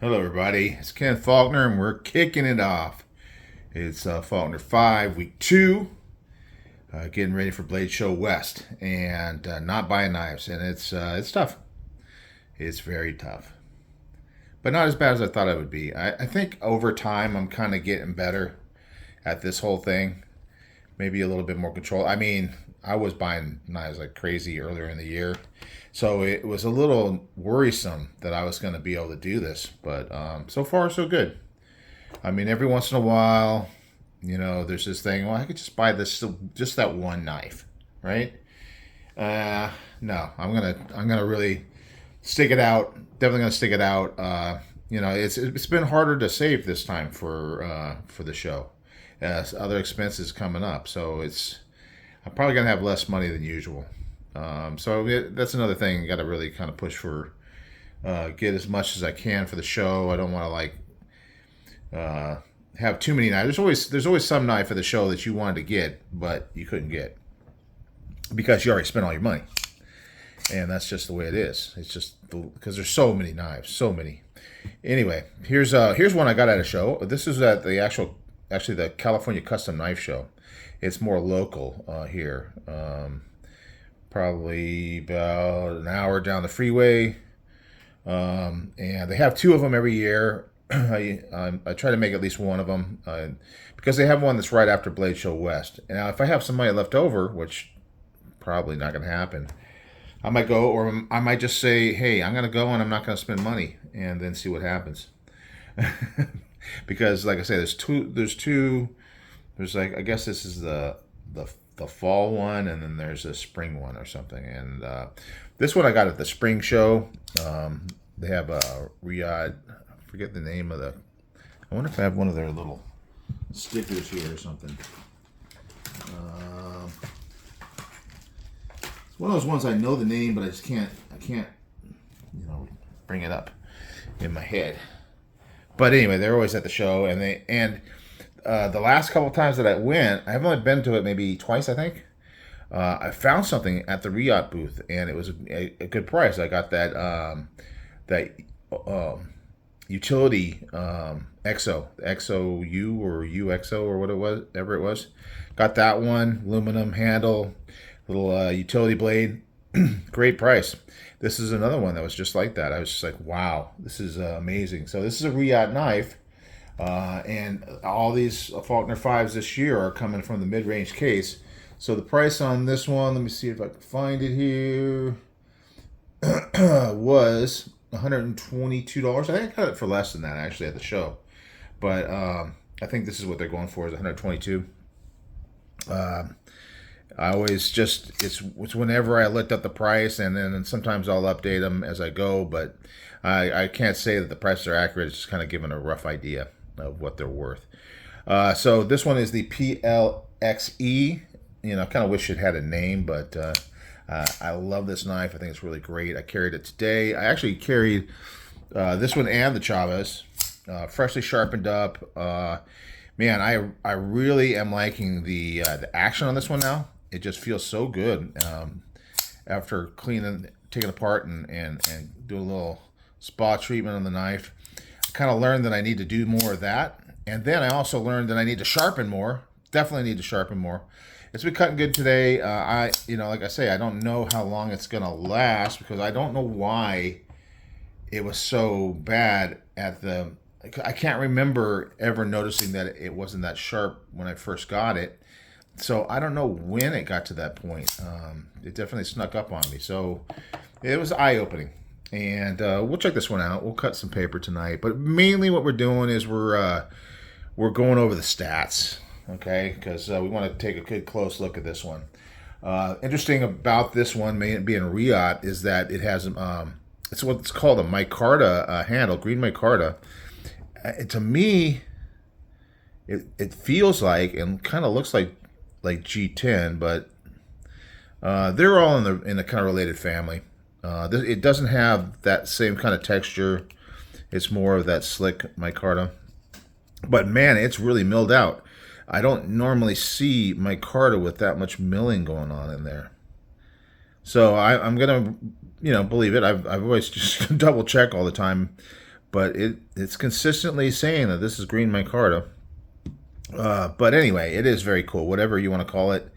Hello, everybody. It's Ken Faulkner, and we're kicking it off. It's Faulkner 5, week 2, getting ready for Blade Show West, and not buying knives. And it's tough. It's very tough, but not as bad as I thought it would be. I think over time, I'm kind of getting better at this whole thing. Maybe a little bit more control. I mean, I was buying knives like crazy earlier in the year, so it was a little worrisome that I was going to be able to do this. But so far, so good. I mean, every once in a while, there's this thing. Well, I could just buy this, just that one knife, right? No, I'm gonna really stick it out. Definitely gonna stick it out. It's been harder to save this time for the show, as other expenses coming up. So I'm probably gonna have less money than usual. That's another thing. Got to really kind of push for get as much as I can for the show. I don't want to have too many knives. There's always some knife for the show that you wanted to get but you couldn't get because you already spent all your money, and that's just the way it is. It's just because there's so many knives, so many. Anyway, here's one I got at a show. This is at actually the California Custom Knife Show. It's more local here, probably about an hour down the freeway, and they have two of them every year. I try to make at least one of them because they have one that's right after Blade Show West. And now, if I have some money left over, which probably not going to happen, I might go, or I might just say, "Hey, I'm going to go and I'm not going to spend money," and then see what happens. Because, like I say, there's two. There's like, I guess this is the fall one, and then there's a spring one or something. And this one I got at the spring show. They have a Riyadh. I forget the name of the. I wonder if I have one of their little stickers here or something. It's one of those ones I know the name, but I just can't. I can't, bring it up in my head. But anyway, they're always at the show, and the last couple times that I went, I've only been to it maybe twice, I think. I found something at the Riyadh booth, and it was a good price. I got that utility XO, XOU or UXO or whatever it was. Got that one, aluminum handle, little utility blade. Great price. This is another one that was just like that. I was just like, wow, this is amazing. So this is a Riyadh knife. And all these Faulkner 5s this year are coming from the mid-range case. So the price on this one, let me see if I can find it here, was $122. I think I got it for less than that actually at the show. But I think this is what they're going for, is $122. I always it's whenever I looked up the price, and then sometimes I'll update them as I go, but I can't say that the prices are accurate. It's just kind of giving a rough idea of what they're worth. So this one is the PLXE. Kind of wish it had a name, but I love this knife. I think it's really great. I carried it today. I actually carried this one and the Chavez, freshly sharpened up. Man, I really am liking the action on this one now. It just feels so good after taking it apart and do a little spa treatment on the knife. I kind of learned that I need to do more of that, and then I also learned that I need to sharpen more. Definitely need to sharpen more. It's been cutting good today. Like I say, I don't know how long it's gonna last because I don't know why it was so bad at the. I can't remember ever noticing that it wasn't that sharp when I first got it. So I don't know when it got to that point. It definitely snuck up on me. So it was eye-opening. And we'll check this one out. We'll cut some paper tonight. But mainly what we're doing is we're going over the stats, okay? Because we want to take a good close look at this one. Interesting about this one being Riyadh is that it has it's what's called a micarta handle, green micarta. To me, it feels like and kind of looks like G10, but they're all in the kind of related family. It doesn't have that same kind of texture. It's more of that slick micarta. But man, it's really milled out. I don't normally see micarta with that much milling going on in there. So I'm gonna, believe it. I've always just double check all the time, but it's consistently saying that this is green micarta. But anyway, it is very cool. Whatever you want to call it,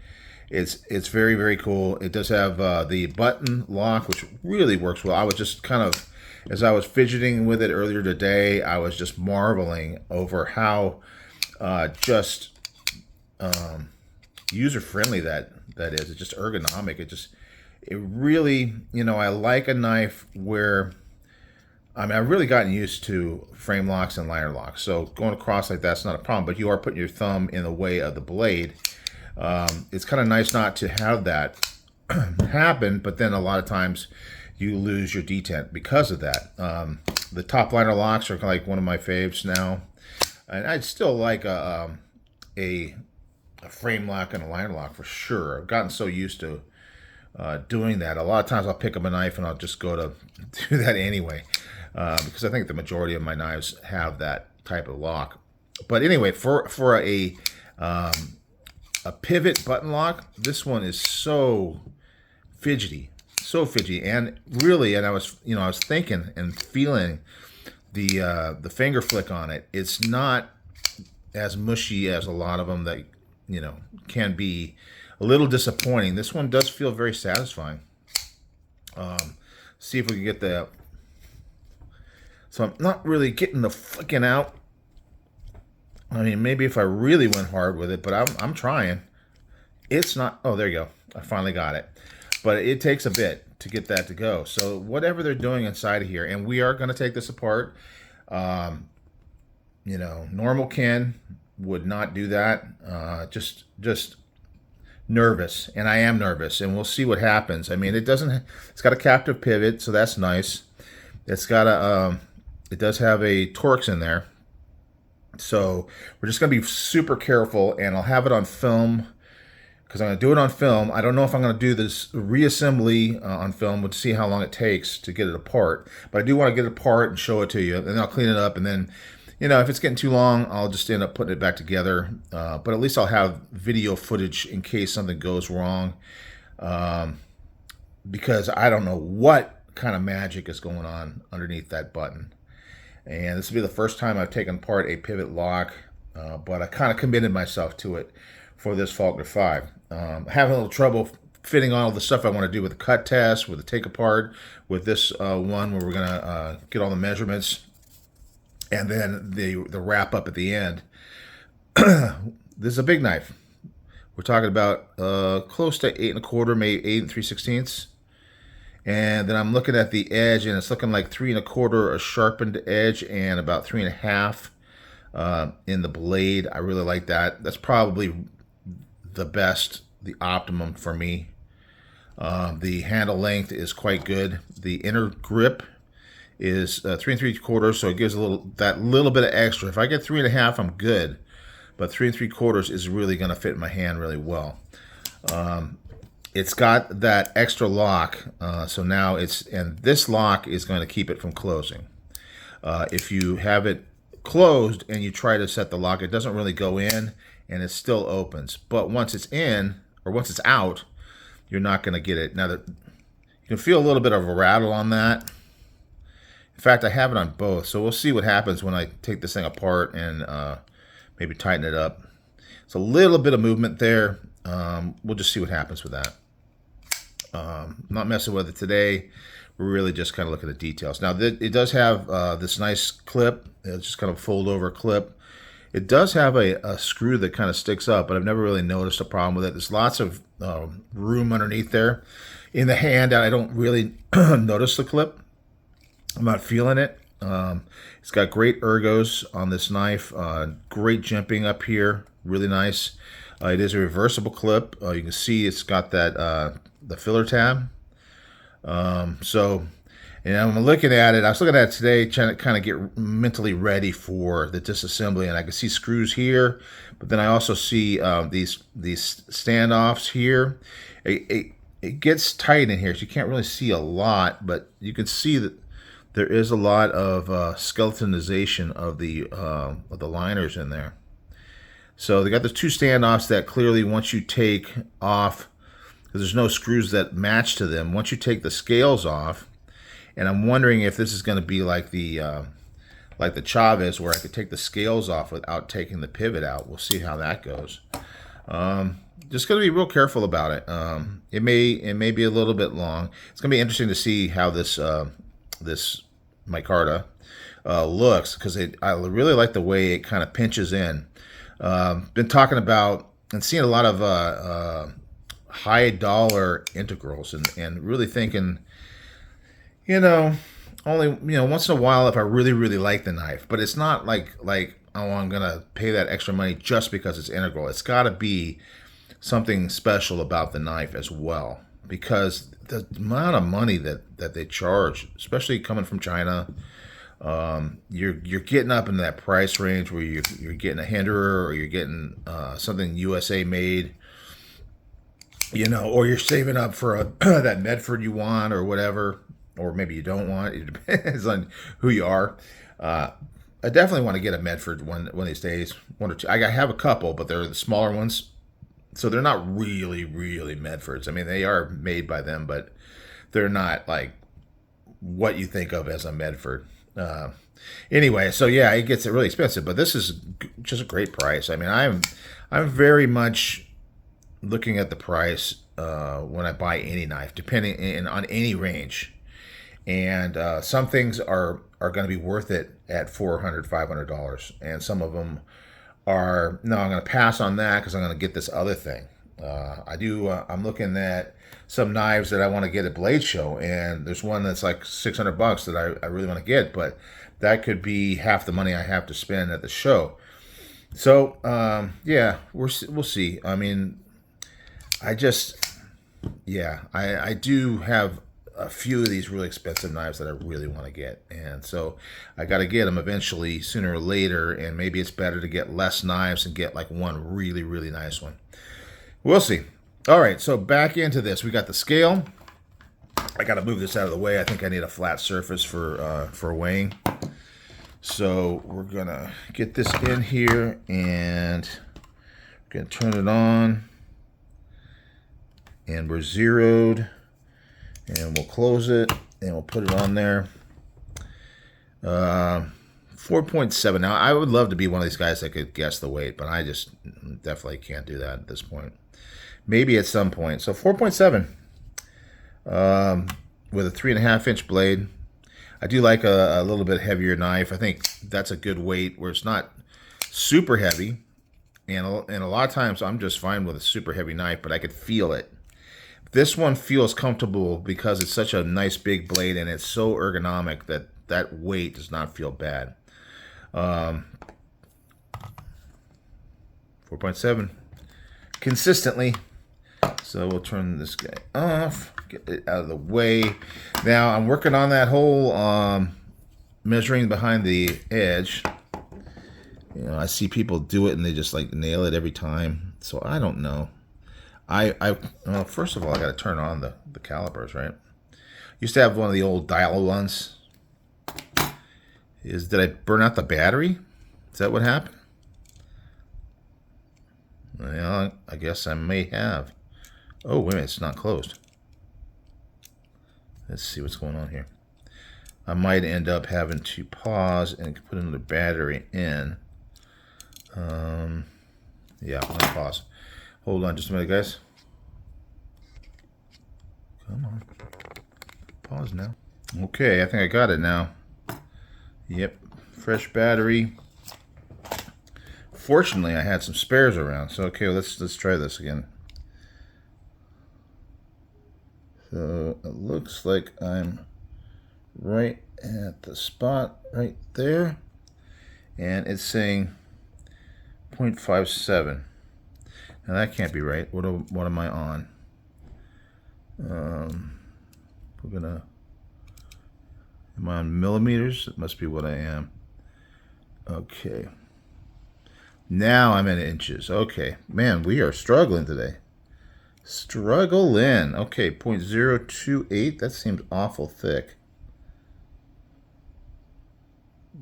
it's very, very cool. It does have the button lock, which really works well. I was just kind of, as I was fidgeting with it earlier today, I was just marveling over how just user friendly that is. It's just ergonomic. It really, I like a knife where, I mean, I've really gotten used to frame locks and liner locks. So going across like that's not a problem, but you are putting your thumb in the way of the blade. It's kind of nice not to have that happen, but then a lot of times you lose your detent because of that. The top liner locks are like one of my faves now, and I'd still like a frame lock and a liner lock for sure. I've gotten so used to doing that. A lot of times I'll pick up a knife and I'll just go to do that anyway, because I think the majority of my knives have that type of lock. But anyway, for a pivot button lock, this one is so fidgety, and really, and I was thinking and feeling the finger flick on it. It's not as mushy as a lot of them that can be a little disappointing. This one does feel very satisfying. See if we can get the. So I'm not really getting the flicking out. I mean, maybe if I really went hard with it, but I'm trying. It's not. Oh, there you go. I finally got it. But it takes a bit to get that to go. So whatever they're doing inside of here, and we are going to take this apart. Normal Ken would not do that. Just nervous, and I am nervous, and we'll see what happens. I mean, it's got a captive pivot, so that's nice. It's got it does have a Torx in there. So we're just going to be super careful, and I'll have it on film because I'm going to do it on film. I don't know if I'm going to do this reassembly on film. We'll see how long it takes to get it apart. But I do want to get it apart and show it to you, and then I'll clean it up, and then if it's getting too long, I'll just end up putting it back together. But at least I'll have video footage in case something goes wrong, because I don't know what kind of magic is going on underneath that button. And this will be the first time I've taken apart a pivot lock, but I kind of committed myself to it for this Faulkner 5. Having a little trouble fitting all the stuff I want to do with the cut test, with the take apart, with this one where we're going to get all the measurements, and then the wrap up at the end. This is a big knife. We're talking about close to 8 1/4, maybe 8 3/16. And then I'm looking at the edge, and it's looking like 3 1/4, a sharpened edge, and about 3 1/2 in the blade. I really like that. That's probably the best, the optimum for me. The handle length is quite good. The inner grip is 3 3/4, so it gives that little bit of extra. If I get 3 1/2, I'm good, but 3 3/4 is really going to fit in my hand really well. It's got that extra lock, so now and this lock is going to keep it from closing. If you have it closed and you try to set the lock, it doesn't really go in, and it still opens. But once it's in, or once it's out, you're not going to get it. Now, you can feel a little bit of a rattle on that. In fact, I have it on both, so we'll see what happens when I take this thing apart and maybe tighten it up. It's a little bit of movement there. We'll just see what happens with that. Not messing with it today. We're really just kind of looking at details. Now, it does have this nice clip. It's just kind of fold over clip. It does have a screw that kind of sticks up, but I've never really noticed a problem with it. There's lots of room underneath there. In the hand, I don't really notice the clip. I'm not feeling it. It's got great ergos on this knife. Great jimping up here. Really nice. It is a reversible clip. You can see it's got that the filler tab. So, I'm looking at it. I was looking at it today, trying to kind of get mentally ready for the disassembly, and I can see screws here, but then I also see these standoffs here. It gets tight in here, so you can't really see a lot, but you can see that there is a lot of skeletonization of the liners in there. So they got the two standoffs that clearly, once you take off, because there's no screws that match to them, once you take the scales off, and I'm wondering if this is going to be like the like the Chavez, where I could take the scales off without taking the pivot out. We'll see how that goes. Just going to be real careful about it. It may be a little bit long. It's going to be interesting to see how this this micarta looks, because I really like the way it kind of pinches in. Been talking about and seeing a lot of high dollar integrals, and really thinking, only once in a while, if I really like the knife, but it's not like oh, I'm gonna pay that extra money just because it's integral. It's got to be something special about the knife as well, because the amount of money that they charge, especially coming from China, you're getting up in that price range where you're getting a Hinderer, or you're getting something USA made, or you're saving up for that Medford you want, or whatever, or maybe you don't want. It depends on who you are. I definitely want to get a Medford one of these days, one or two. I have a couple, but they're the smaller ones, so they're not really Medfords. I mean, they are made by them, but they're not like what you think of as a Medford. Anyway, so yeah, it gets really expensive, but this is just a great price. I mean, I'm very much looking at the price when I buy any knife, depending on any range, and some things are going to be worth it at $400, $500, and some of them are no. I'm going to pass on that because I'm going to get this other thing. I'm looking at some knives that I want to get at Blade Show, and there's one that's like $600 that I really want to get, but that could be half the money I have to spend at the show. So yeah, we'll see. I mean, I do have a few of these really expensive knives that I really want to get, and so I got to get them eventually, sooner or later. And maybe it's better to get less knives and get like one really nice one. We'll see. All right, so back into this. We got the scale. I got to move this out of the way. I think I need a flat surface for weighing. So we're gonna get this in here, and we're gonna turn it on, and we're zeroed, and we'll close it, and we'll put it on there. 4.7. Now, I would love to be one of these guys that could guess the weight, but I just definitely can't do that at this point. Maybe at some point. So 4.7 with a 3.5-inch blade. I do like a little bit heavier knife. I think that's a good weight where it's not super heavy. And a lot of times I'm just fine with a super heavy knife, but I could feel it. This one feels comfortable because it's such a nice big blade, and it's so ergonomic that weight does not feel bad. 4.7 consistently. So we'll turn this guy off, get it out of the way. Now I'm working on that whole measuring behind the edge. I see people do it and they just like nail it every time. So I don't know. Well, first of all, I got to turn on the calipers, right? Used to have one of the old dial ones. Did I burn out the battery? Is that what happened? Well, I guess I may have. Oh, wait a minute, it's not closed. Let's see what's going on here. I might end up having to pause and put another battery in. Yeah, I'm gonna pause. Hold on just a minute, guys. Come on. Pause now. Okay, I think I got it now. Yep, fresh battery. Fortunately, I had some spares around. So okay, let's try this again. So it looks like I'm right at the spot right there, and it's saying 0.57. Now that can't be right. What am I on? Am I on millimeters? It must be what I am. Okay. Now I'm in inches. Okay. Man, we are struggling today. Struggling. Okay, 0.028. That seems awful thick.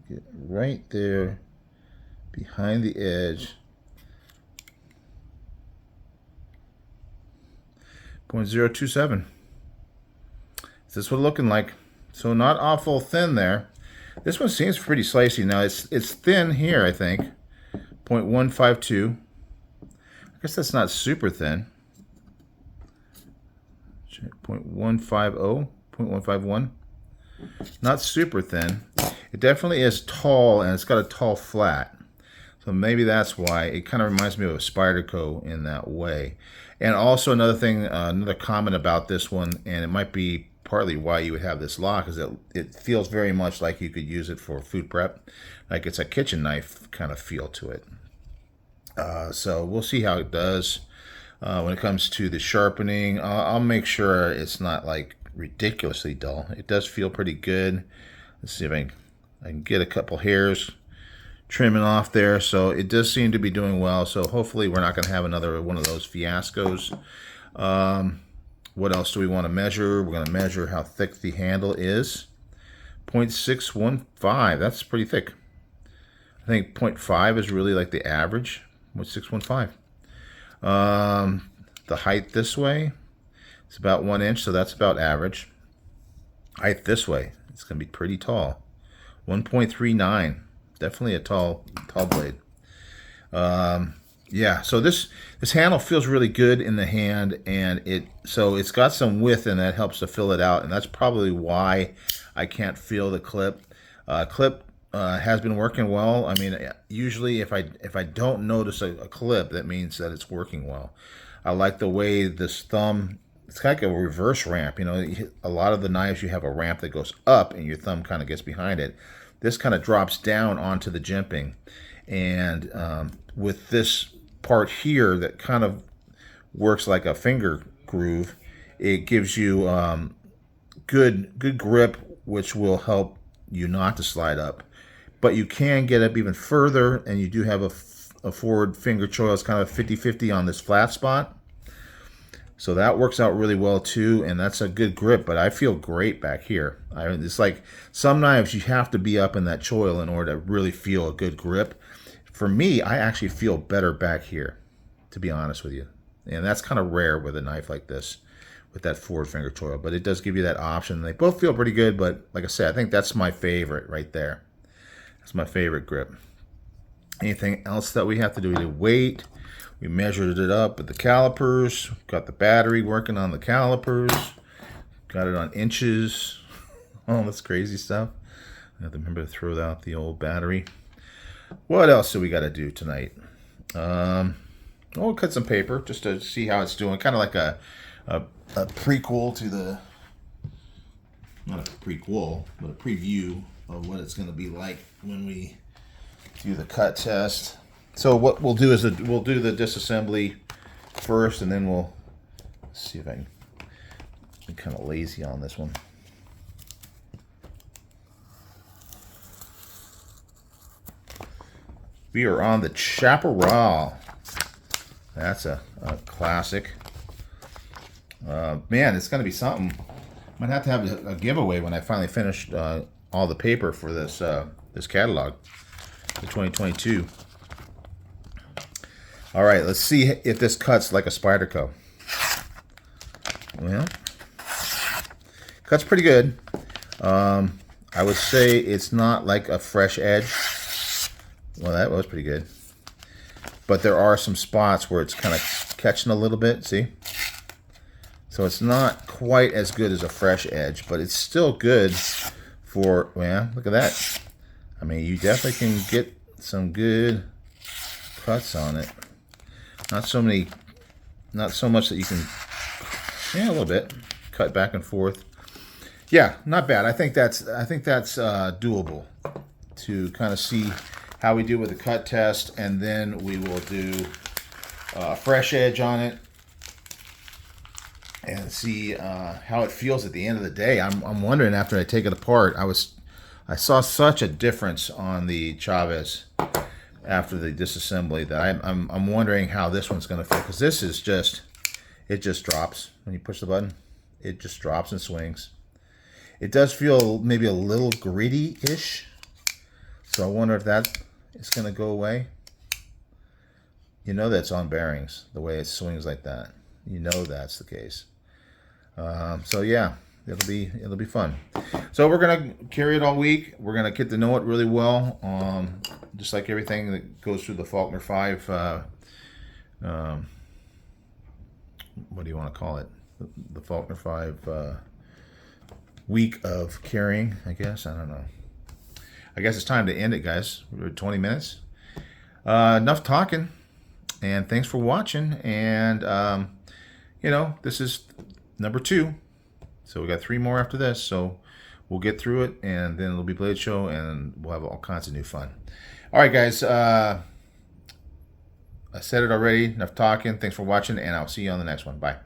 Get right there behind the edge. 0.027. Is this what it's looking like? So not awful thin there. This one seems pretty slicey. Now it's thin here, I think. 0.152. I guess that's not super thin. 0.150, 0.151. Not super thin. It definitely is tall, and it's got a tall flat. So maybe that's why it kind of reminds me of a Spyderco in that way. And also another thing, another comment about this one, and it might be partly why you would have this lock, is that it feels very much like you could use it for food prep. Like it's a kitchen knife kind of feel to it. So we'll see how it does. When it comes to the sharpening, I'll make sure it's not like ridiculously dull. It does feel pretty good. Let's see if I can get a couple hairs trimming off there. So it does seem to be doing well. So hopefully we're not going to have another one of those fiascos. What else do we want to measure? We're going to measure how thick the handle is. 0.615. That's pretty thick. I think 0.5 is really like the average. 0.615. The height this way, it's about 1 inch, so that's about average. Height this way, it's going to be pretty tall. 1.39. Definitely a tall blade. Yeah, so this handle feels really good in the hand, and it's got some width, and that helps to fill it out, and that's probably why I can't feel the clip. Clip has been working well. I mean, usually if I don't notice a clip, that means that it's working well. I like the way this thumb, it's kind of like a reverse ramp. You know, a lot of the knives you have a ramp that goes up and your thumb kind of gets behind it. This kind of drops down onto the jimping. And with this part here that kind of works like a finger groove, it gives you good grip, which will help you not to slide up. But you can get up even further, and you do have a forward finger choil. It's kind of 50-50 on this flat spot. So that works out really well too, and that's a good grip, but I feel great back here. It's like some knives you have to be up in that choil in order to really feel a good grip. For me, I actually feel better back here, to be honest with you. And that's kind of rare with a knife like this, with that forward finger choil, but it does give you that option. They both feel pretty good, but like I said, I think that's my favorite right there. That's my favorite grip. Anything else that we have to do? We did weight. We measured it up with the calipers. Got the battery working on the calipers. Got it on inches. All this crazy stuff. I have to remember to throw out the old battery. What else do we got to do tonight? We'll cut some paper just to see how it's doing. Kind of like a prequel to the, not a prequel, but a preview of what it's going to be like when we do the cut test. So what we'll do is we'll do the disassembly first, and then we'll see if I can. I'm kind of lazy on this one. We are on the Chaparral. That's a classic. Man, it's going to be something. Might have to have a giveaway when I finally finish all the paper for this this catalog, the 2022. All right, let's see if this cuts like a Spyderco. Well, cuts pretty good. I would say it's not like a fresh edge. Well, that was pretty good. But there are some spots where it's kind of catching a little bit, see? So it's not quite as good as a fresh edge, but it's still good for, well, look at that. I mean, you definitely can get some good cuts on it. Not so much that you can, yeah, a little bit, cut back and forth. Yeah, not bad. I think that's doable to kind of see how we do with the cut test, and then we will do a fresh edge on it and see how it feels at the end of the day. I'm wondering, after I take it apart, I saw such a difference on the Chavez after the disassembly that I'm wondering how this one's going to feel, because this is just, it just drops when you push the button. It just drops and swings. It does feel maybe a little gritty-ish, so I wonder if that is going to go away. You know that's on bearings, the way it swings like that. You know that's the case. So yeah, it'll be fun. So we're gonna carry it all week. We're gonna get to know it really well. Just like everything that goes through the Faulkner 5. What do you want to call it? The Faulkner 5 week of carrying, I guess. I don't know. I guess it's time to end it, guys. We're at 20 minutes. Enough talking. And thanks for watching. And, this is number 2. So we got 3 more after this. So we'll get through it. And then it'll be Blade Show. And we'll have all kinds of new fun. All right, guys. I said it already. Enough talking. Thanks for watching. And I'll see you on the next one. Bye.